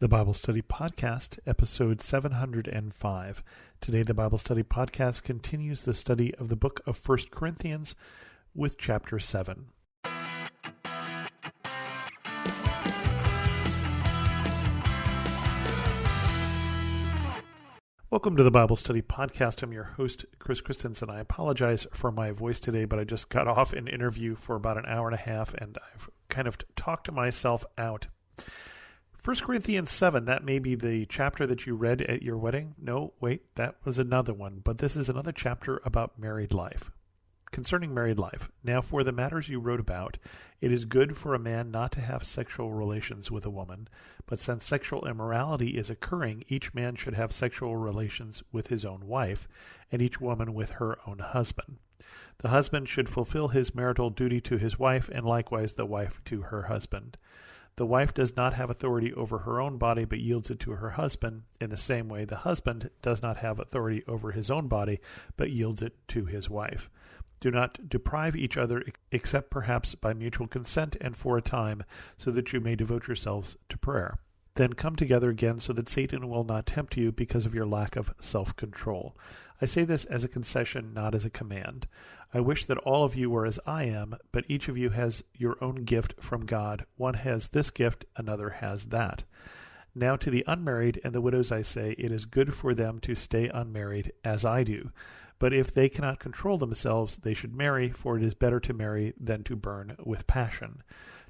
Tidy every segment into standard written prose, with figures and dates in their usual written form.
The Bible Study Podcast, episode 705. Today, the Bible Study Podcast continues the study of the book of 1 Corinthians with chapter 7. Welcome to the Bible Study Podcast. I'm your host, Chris Christensen. I apologize for my voice today, but I just got off an interview for about an hour and a half, and I've kind of talked myself out. 1 Corinthians 7, that may be the chapter that you read at your wedding. No, wait, that was another one. But this is another chapter about married life. Concerning married life. Now, for the matters you wrote about, it is good for a man not to have sexual relations with a woman. But since sexual immorality is occurring, each man should have sexual relations with his own wife, and each woman with her own husband. The husband should fulfill his marital duty to his wife, and likewise the wife to her husband. The wife does not have authority over her own body, but yields it to her husband. In the same way, the husband does not have authority over his own body, but yields it to his wife. Do not deprive each other, except perhaps by mutual consent and for a time, so that you may devote yourselves to prayer. Then come together again so that Satan will not tempt you because of your lack of self-control. I say this as a concession, not as a command. I wish that all of you were as I am, but each of you has your own gift from God. One has this gift, another has that. Now to the unmarried and the widows I say, it is good for them to stay unmarried, as I do. But if they cannot control themselves, they should marry, for it is better to marry than to burn with passion.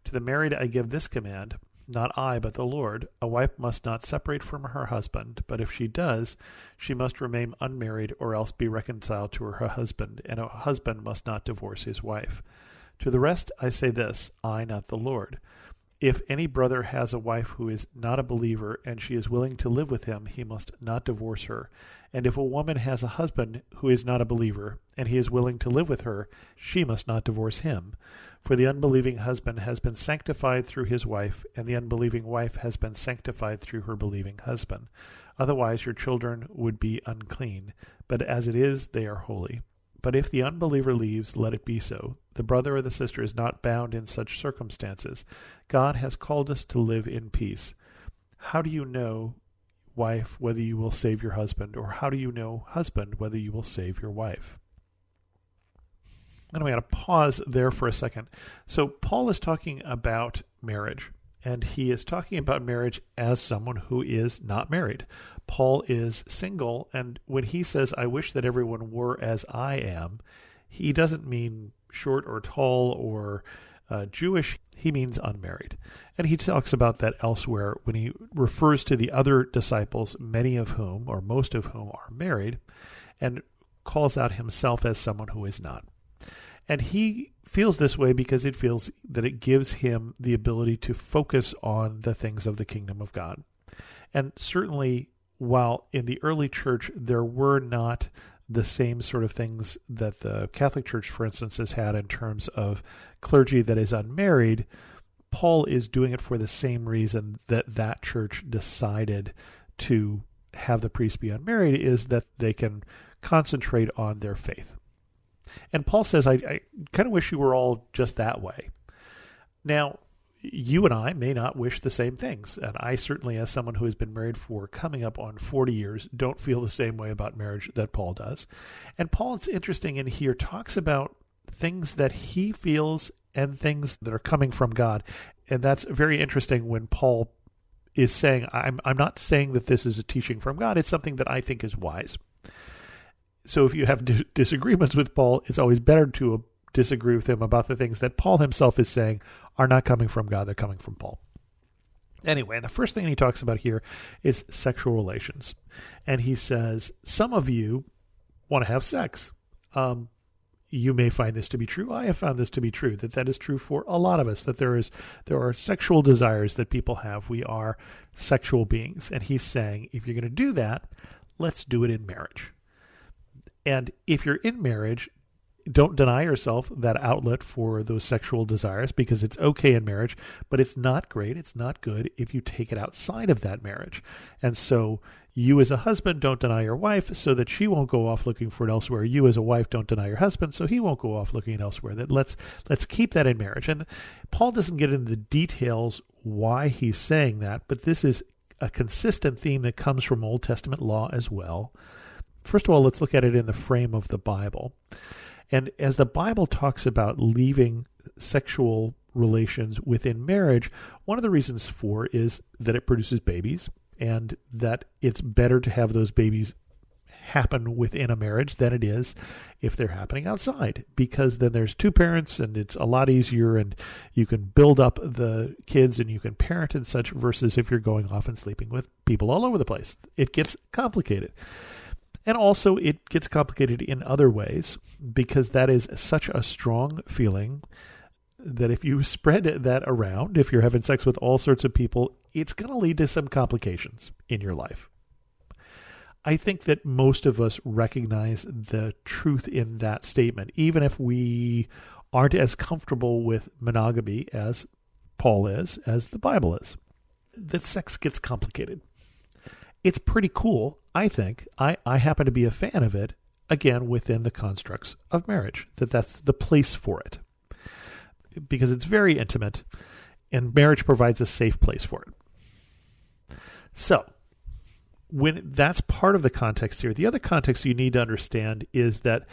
To the married I give this command, not I, but the Lord. A wife must not separate from her husband, but if she does, she must remain unmarried or else be reconciled to her husband, and a husband must not divorce his wife. To the rest I say this, I, not the Lord. If any brother has a wife who is not a believer, and she is willing to live with him, he must not divorce her. And if a woman has a husband who is not a believer, and he is willing to live with her, she must not divorce him. For the unbelieving husband has been sanctified through his wife, and the unbelieving wife has been sanctified through her believing husband. Otherwise your children would be unclean, but as it is, they are holy. But if the unbeliever leaves, let it be so. The brother or the sister is not bound in such circumstances. God has called us to live in peace. How do you know, wife, whether you will save your husband? Or how do you know, husband, whether you will save your wife? And I'm going to pause there for a second. So Paul is talking about marriage, and he is talking about marriage as someone who is not married. Paul is single, and when he says, I wish that everyone were as I am, he doesn't mean short or tall or Jewish. He means unmarried. And he talks about that elsewhere when he refers to the other disciples, many of whom, or most of whom, are married, and calls out himself as someone who is not. And he feels this way because it feels that it gives him the ability to focus on the things of the kingdom of God. And certainly, while in the early church there were not the same sort of things that the Catholic Church, for instance, has had in terms of clergy that is unmarried, Paul is doing it for the same reason that that church decided to have the priests be unmarried, is that they can concentrate on their faith. And Paul says, I kind of wish you were all just that way. Now, you and I may not wish the same things. And I certainly, as someone who has been married for coming up on 40 years, don't feel the same way about marriage that Paul does. And Paul, it's interesting in here, talks about things that he feels and things that are coming from God. And that's very interesting when Paul is saying, I'm not saying that this is a teaching from God. It's something that I think is wise. So if you have disagreements with Paul, it's always better to disagree with him about the things that Paul himself is saying are not coming from God, they're coming from Paul. Anyway, the first thing he talks about here is sexual relations. And he says, some of you want to have sex. You may find this to be true. I have found this to be true, that is true for a lot of us, that there are sexual desires that people have. We are sexual beings. And he's saying, if you're going to do that, let's do it in marriage. And if you're in marriage, don't deny yourself that outlet for those sexual desires, because it's okay in marriage, but it's not great, it's not good if you take it outside of that marriage. And so you as a husband don't deny your wife so that she won't go off looking for it elsewhere. You as a wife don't deny your husband so he won't go off looking elsewhere. That let's keep that in marriage. And Paul doesn't get into the details why he's saying that, but this is a consistent theme that comes from Old Testament law as well. First of all, let's look at it in the frame of the Bible. And as the Bible talks about leaving sexual relations within marriage, one of the reasons for is that it produces babies, and that it's better to have those babies happen within a marriage than it is if they're happening outside, because then there's two parents and it's a lot easier, and you can build up the kids and you can parent and such, versus if you're going off and sleeping with people all over the place. It gets complicated. And also it gets complicated in other ways, because that is such a strong feeling that if you spread that around, if you're having sex with all sorts of people, it's going to lead to some complications in your life. I think that most of us recognize the truth in that statement, even if we aren't as comfortable with monogamy as Paul is, as the Bible is. That sex gets complicated. It's pretty cool, I think. I happen to be a fan of it, again, within the constructs of marriage, that's the place for it. Because it's very intimate, and marriage provides a safe place for it. So, when that's part of the context here, the other context you need to understand is that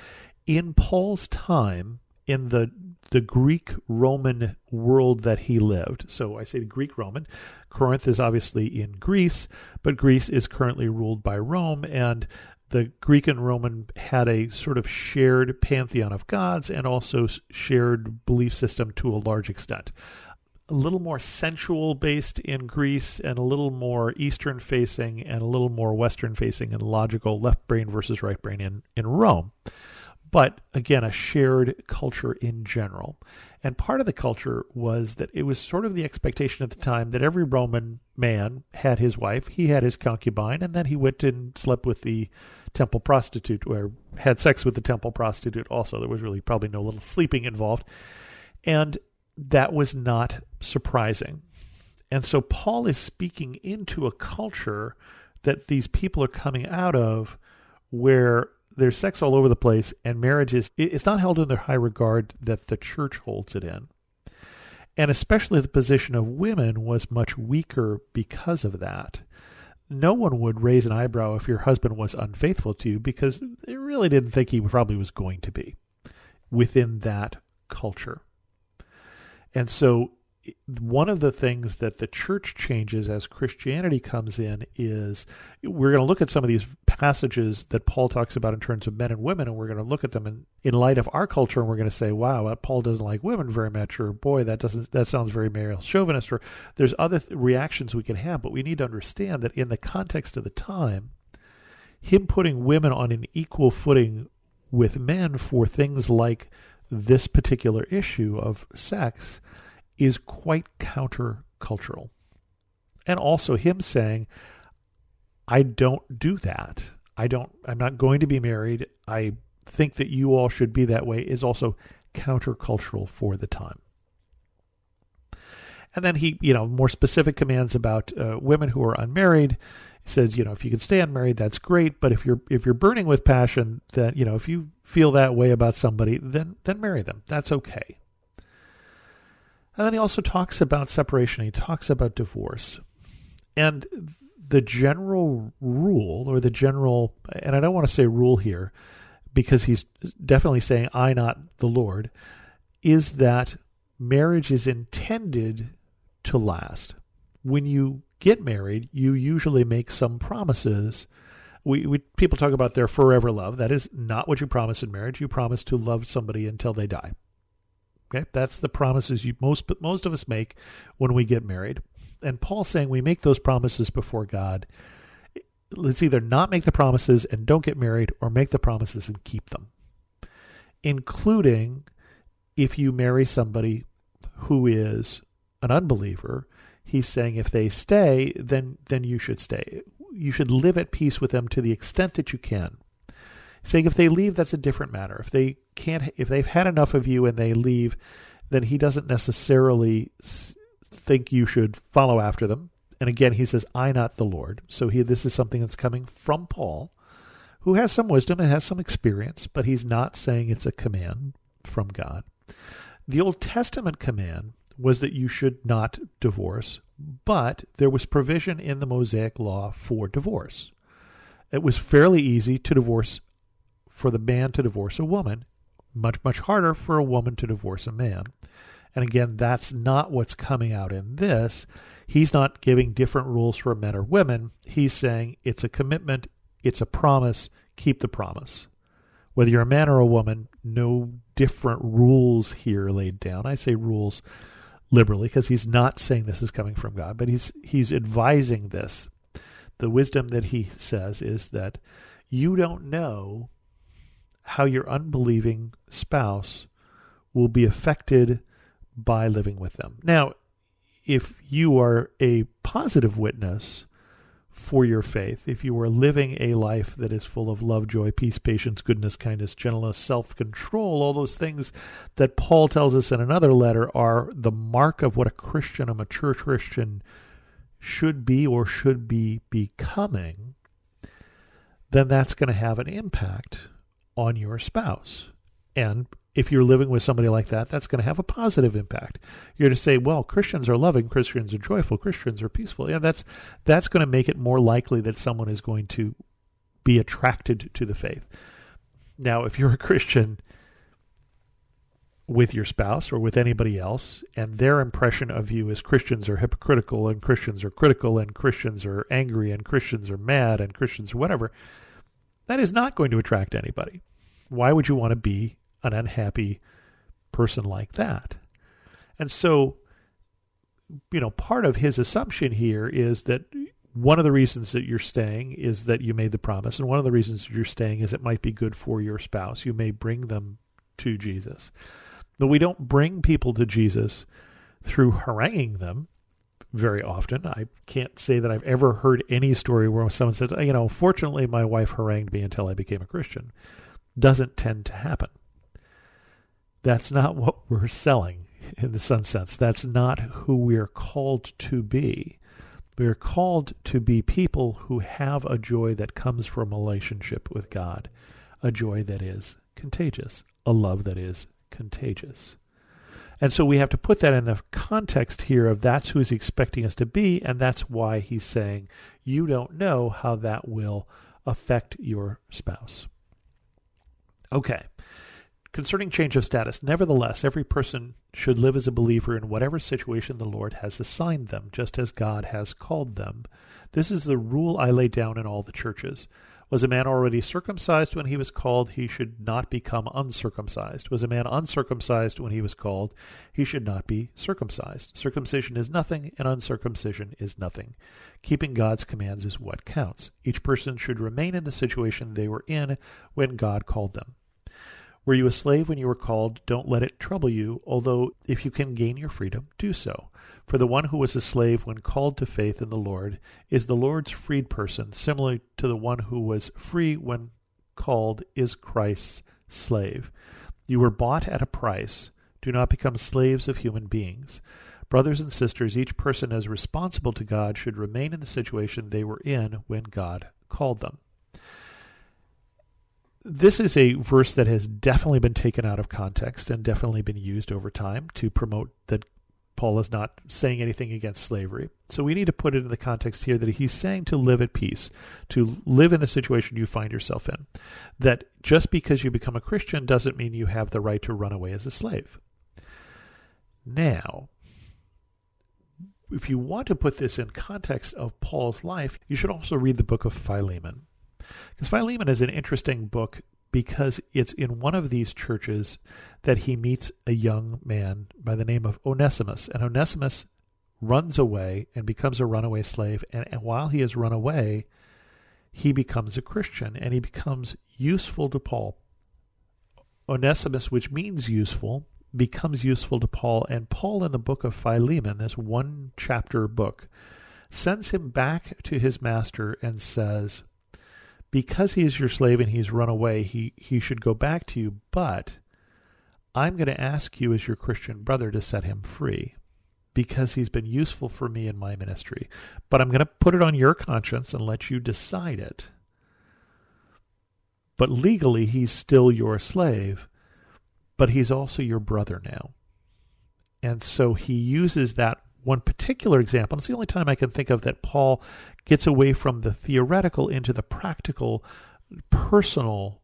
in Paul's time, in the Greek-Roman world that he lived, so I say the Greek-Roman, Corinth is obviously in Greece, but Greece is currently ruled by Rome, and the Greek and Roman had a sort of shared pantheon of gods and also shared belief system to a large extent. A little more sensual-based in Greece, and a little more Eastern-facing and a little more Western-facing and logical, left brain versus right brain in Rome. But again, a shared culture in general. And part of the culture was that it was sort of the expectation at the time that every Roman man had his wife, he had his concubine, and then he went and slept with the temple prostitute, or had sex with the temple prostitute also. There was really probably no little sleeping involved. And that was not surprising. And so Paul is speaking into a culture that these people are coming out of, where there's sex all over the place, and marriage it's not held in the high regard that the church holds it in. And especially the position of women was much weaker because of that. No one would raise an eyebrow if your husband was unfaithful to you, because they really didn't think he probably was going to be within that culture. And so one of the things that the church changes as Christianity comes in is, we're going to look at some of these passages that Paul talks about in terms of men and women, and we're going to look at them in light of our culture, and we're going to say, wow, Paul doesn't like women very much, or boy, that sounds very male chauvinist, or there's other reactions we can have. But we need to understand that in the context of the time, him putting women on an equal footing with men for things like this particular issue of sex is quite countercultural. And also him saying, I don't do that. I'm not going to be married. I think that you all should be that way, is also countercultural for the time. And then he, more specific commands about women who are unmarried. He says, if you can stay unmarried, that's great. But if you're burning with passion, then, if you feel that way about somebody, then marry them. That's okay. And then he also talks about separation. He talks about divorce. And the general rule, or and I don't want to say rule here, because he's definitely saying, I, not the Lord, is that marriage is intended to last. When you get married, you usually make some promises. People talk about their forever love. That is not what you promise in marriage. You promise to love somebody until they die. Okay, that's the promises most of us make when we get married. And Paul's saying we make those promises before God. Let's either not make the promises and don't get married, or make the promises and keep them. Including if you marry somebody who is an unbeliever, he's saying if they stay, then you should stay. You should live at peace with them to the extent that you can. Saying if they leave, that's a different matter. If they've had enough of you and they leave, then he doesn't necessarily think you should follow after them. And again, he says, I, not the Lord. So this is something that's coming from Paul, who has some wisdom and has some experience, but he's not saying it's a command from God. The Old Testament command was that you should not divorce, but there was provision in the Mosaic law for divorce. It was fairly easy for the man to divorce a woman, much, much harder for a woman to divorce a man. And again, that's not what's coming out in this. He's not giving different rules for men or women. He's saying it's a commitment, it's a promise, keep the promise. Whether you're a man or a woman, no different rules here laid down. I say rules liberally because he's not saying this is coming from God, but he's advising this. The wisdom that he says is that you don't know how your unbelieving spouse will be affected by living with them. Now, if you are a positive witness for your faith, if you are living a life that is full of love, joy, peace, patience, goodness, kindness, gentleness, self-control, all those things that Paul tells us in another letter are the mark of what a Christian, a mature Christian, should be or should be becoming, then that's going to have an impact on your spouse. And if you're living with somebody like that, that's going to have a positive impact. You're to say, well, Christians are loving, Christians are joyful, Christians are peaceful. Yeah, that's going to make it more likely that someone is going to be attracted to the faith. Now, if you're a Christian with your spouse or with anybody else, and their impression of you is Christians are hypocritical, and Christians are critical, and Christians are angry, and Christians are mad, and Christians are whatever, that is not going to attract anybody. Why would you want to be an unhappy person like that? And so, part of his assumption here is that one of the reasons that you're staying is that you made the promise, and one of the reasons that you're staying is it might be good for your spouse. You may bring them to Jesus. But we don't bring people to Jesus through haranguing them very often. I can't say that I've ever heard any story where someone said, fortunately my wife harangued me until I became a Christian. Doesn't tend to happen. That's not what we're selling in some sense. That's not who we're called to be. We're called to be people who have a joy that comes from a relationship with God, a joy that is contagious, a love that is contagious. And so we have to put that in the context here of that's who he's expecting us to be, and that's why he's saying you don't know how that will affect your spouse. Okay. Concerning change of status, nevertheless, every person should live as a believer in whatever situation the Lord has assigned them, just as God has called them. This is the rule I lay down in all the churches. Was a man already circumcised when he was called? He should not become uncircumcised. Was a man uncircumcised when he was called? He should not be circumcised. Circumcision is nothing, and uncircumcision is nothing. Keeping God's commands is what counts. Each person should remain in the situation they were in when God called them. Were you a slave when you were called? Don't let it trouble you, although if you can gain your freedom, do so. For the one who was a slave when called to faith in the Lord is the Lord's freed person, similar to the one who was free when called is Christ's slave. You were bought at a price. Do not become slaves of human beings. Brothers and sisters, each person as responsible to God should remain in the situation they were in when God called them. This is a verse that has definitely been taken out of context and definitely been used over time to promote that Paul is not saying anything against slavery. So we need to put it in the context here that he's saying to live at peace, to live in the situation you find yourself in. That just because you become a Christian doesn't mean you have the right to run away as a slave. Now, if you want to put this in context of Paul's life, you should also read the book of Philemon. Because Philemon is an interesting book because it's in one of these churches that he meets a young man by the name of Onesimus. And Onesimus runs away and becomes a runaway slave. And while he has run away, he becomes a Christian and he becomes useful to Paul. Onesimus, which means useful, becomes useful to Paul. And Paul in the book of Philemon, this one chapter book, sends him back to his master and says, because he is your slave and he's run away, he should go back to you, but I'm going to ask you as your Christian brother to set him free because he's been useful for me in my ministry. But I'm going to put it on your conscience and let you decide it. But legally, he's still your slave, but he's also your brother now. And so he uses that one particular example, and it's the only time I can think of that Paul gets away from the theoretical into the practical, personal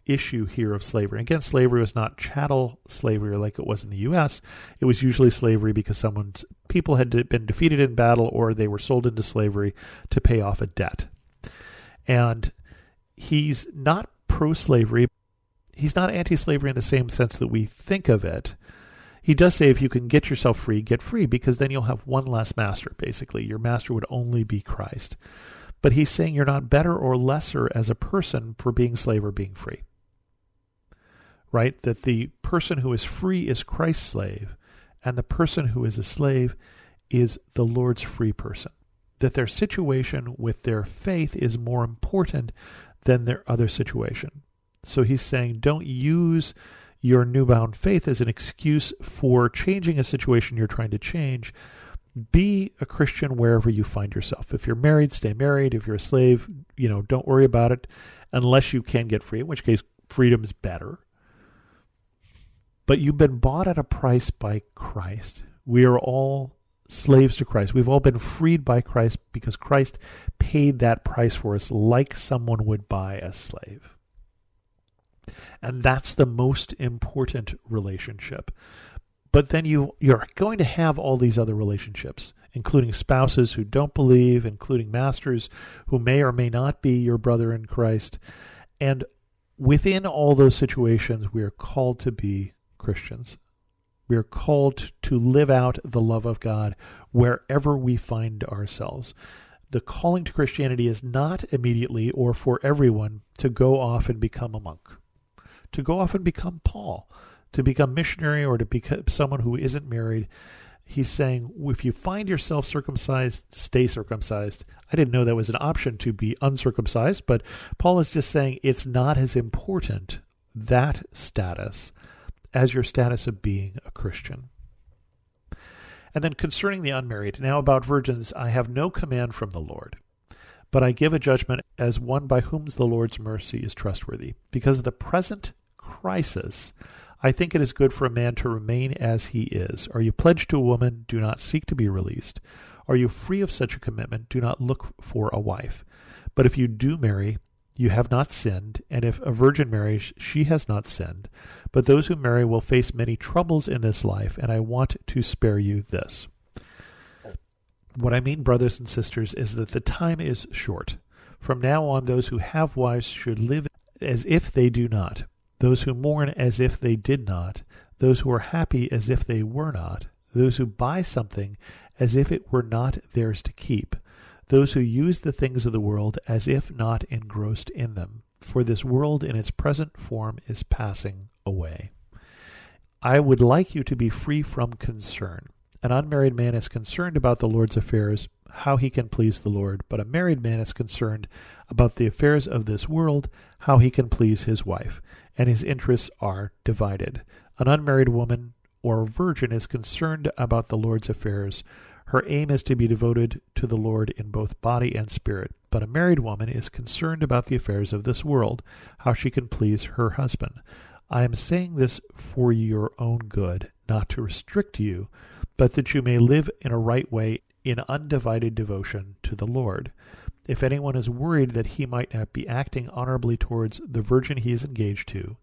issue here of slavery. Again, slavery was not chattel slavery like it was in the U.S. It was usually slavery because people had been defeated in battle, or they were sold into slavery to pay off a debt. And he's not pro-slavery. He's not anti-slavery in the same sense that we think of it. He does say if you can get yourself free, get free, because then you'll have one less master, basically. Your master would only be Christ. But he's saying you're not better or lesser as a person for being slave or being free. Right? That the person who is free is Christ's slave, and the person who is a slave is the Lord's free person. That their situation with their faith is more important than their other situation. So he's saying don't use your newfound faith as an excuse for changing a situation you're trying to change. Be a Christian wherever you find yourself. If you're married, stay married. If you're a slave, don't worry about it unless you can get free, in which case freedom is better. But you've been bought at a price by Christ. We are all slaves to Christ. We've all been freed by Christ because Christ paid that price for us like someone would buy a slave. And that's the most important relationship. But then you're going to have all these other relationships, including spouses who don't believe, including masters who may or may not be your brother in Christ. And within all those situations, we are called to be Christians. We are called to live out the love of God wherever we find ourselves. The calling to Christianity is not immediately or for everyone to go off and become a monk, to go off and become Paul, to become missionary, or to become someone who isn't married. He's saying, if you find yourself circumcised, stay circumcised. I didn't know that was an option to be uncircumcised, but Paul is just saying it's not as important, that status, as your status of being a Christian. And then concerning the unmarried, now about virgins, I have no command from the Lord, but I give a judgment as one by whom the Lord's mercy is trustworthy. Because of the present crisis, I think it is good for a man to remain as he is. Are you pledged to a woman? Do not seek to be released. Are you free of such a commitment? Do not look for a wife. But if you do marry, you have not sinned, and if a virgin marries, she has not sinned. But those who marry will face many troubles in this life, and I want to spare you this. What I mean, brothers and sisters, is that the time is short. From now on, those who have wives should live as if they do not, those who mourn as if they did not, those who are happy as if they were not, those who buy something as if it were not theirs to keep, those who use the things of the world as if not engrossed in them. For this world in its present form is passing away. I would like you to be free from concern. An unmarried man is concerned about the Lord's affairs, how he can please the Lord, but a married man is concerned about the affairs of this world, how he can please his wife, and his interests are divided. An unmarried woman or virgin is concerned about the Lord's affairs. Her aim is to be devoted to the Lord in both body and spirit. But a married woman is concerned about the affairs of this world, how she can please her husband. I am saying this for your own good, not to restrict you, but that you may live in a right way in undivided devotion to the Lord. If anyone is worried that he might not be acting honorably towards the virgin he is engaged to,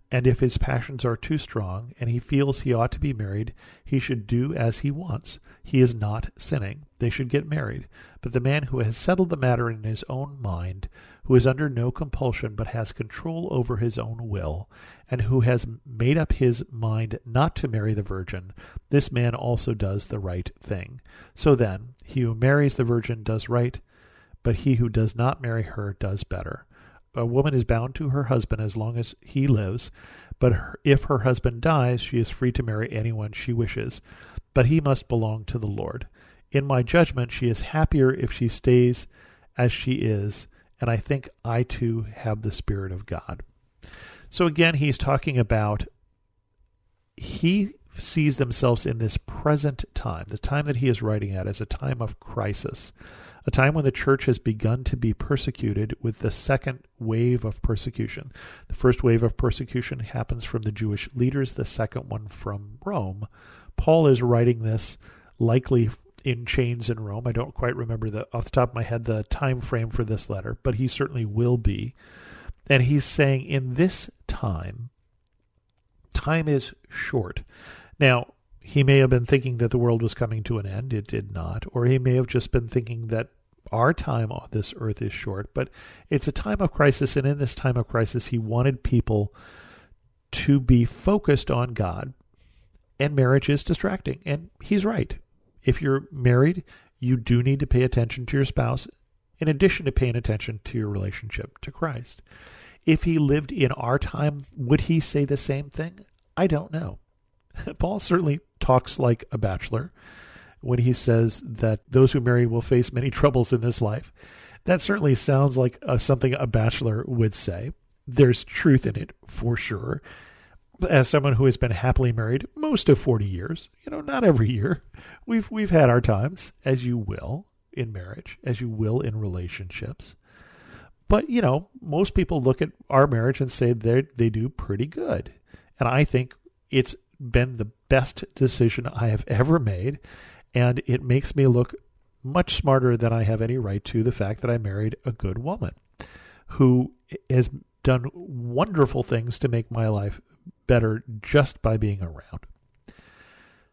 and if his passions are too strong, and he feels he ought to be married, he should do as he wants. He is not sinning. They should get married. But the man who has settled the matter in his own mind, who is under no compulsion but has control over his own will, and who has made up his mind not to marry the virgin, this man also does the right thing. So then, he who marries the virgin does right, but he who does not marry her does better. A woman is bound to her husband as long as he lives, but if her husband dies, she is free to marry anyone she wishes, but he must belong to the Lord. In my judgment, she is happier if she stays as she is, and I think I too have the Spirit of God. So again, he's talking about he sees themselves in this present time, the time that he is writing at, as a time of crisis, a time when the church has begun to be persecuted with the second wave of persecution. The first wave of persecution happens from the Jewish leaders, the second one from Rome. Paul is writing this likely in chains in Rome. I don't quite remember off the top of my head the time frame for this letter, but he certainly will be. And he's saying in this time is short. Now, he may have been thinking that the world was coming to an end. It did not. Or he may have just been thinking that our time on this earth is short. But it's a time of crisis, and in this time of crisis, he wanted people to be focused on God. And marriage is distracting. And he's right. If you're married, you do need to pay attention to your spouse, in addition to paying attention to your relationship to Christ. If he lived in our time, would he say the same thing? I don't know. Paul certainly talks like a bachelor when he says that those who marry will face many troubles in this life. That certainly sounds like something a bachelor would say. There's truth in it, for sure. As someone who has been happily married most of 40 years, not every year, we've had our times, as you will in marriage, as you will in relationships. But, most people look at our marriage and say they do pretty good. And I think it's been the best decision I have ever made. And it makes me look much smarter than I have any right to, the fact that I married a good woman who has done wonderful things to make my life better just by being around.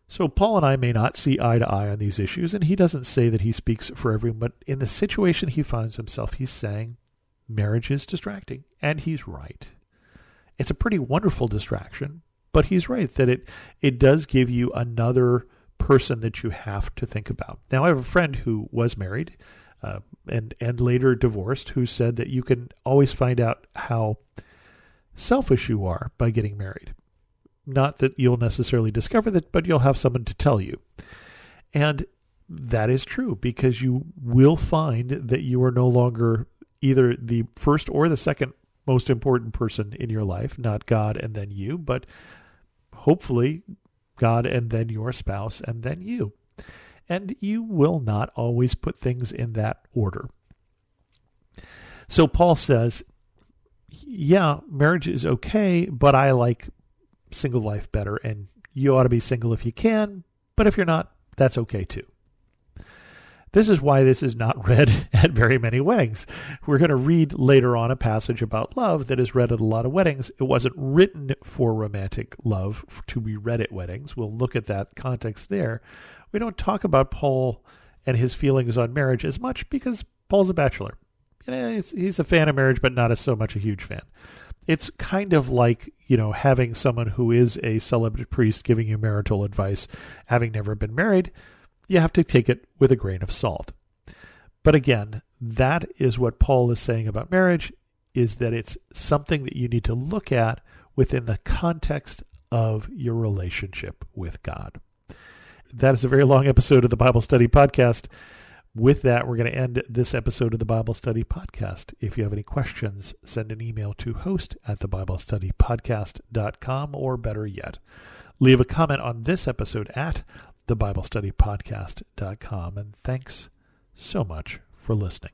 So Paul and I may not see eye to eye on these issues, and he doesn't say that he speaks for everyone, but in the situation he finds himself, he's saying marriage is distracting, and he's right. It's a pretty wonderful distraction, but he's right that it does give you another person that you have to think about. Now, I have a friend who was married and later divorced, who said that you can always find out how selfish you are by getting married. Not that you'll necessarily discover that, but you'll have someone to tell you. And that is true, because you will find that you are no longer either the first or the second most important person in your life, not God and then you, but hopefully God and then your spouse and then you. And you will not always put things in that order. So Paul says, yeah, marriage is okay, but I like single life better, and you ought to be single if you can, but if you're not, that's okay too. This is why this is not read at very many weddings. We're going to read later on a passage about love that is read at a lot of weddings. It wasn't written for romantic love to be read at weddings. We'll look at that context there. We don't talk about Paul and his feelings on marriage as much because Paul's a bachelor. He's a fan of marriage, but not so much a huge fan. It's kind of like, having someone who is a celebrate priest giving you marital advice, having never been married. You have to take it with a grain of salt. But again, that is what Paul is saying about marriage, is that it's something that you need to look at within the context of your relationship with God. That is a very long episode of the Bible Study Podcast. With that, we're going to end this episode of the Bible Study Podcast. If you have any questions, send an email to host@thebiblestudypodcast.com, or better yet, leave a comment on this episode at thebiblestudypodcast.com. And thanks so much for listening.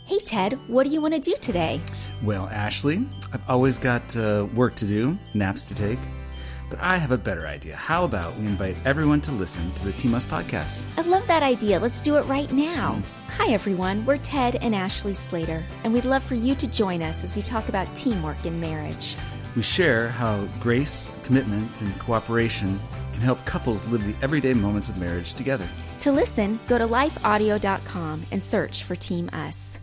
Hey, Ted, what do you want to do today? Well, Ashley, I've always got work to do, naps to take, but I have a better idea. How about we invite everyone to listen to the Team Us podcast? I love that idea. Let's do it right now. Hi, everyone. We're Ted and Ashley Slater, and we'd love for you to join us as we talk about teamwork in marriage. We share how grace, commitment, and cooperation can help couples live the everyday moments of marriage together. To listen, go to lifeaudio.com and search for Team Us.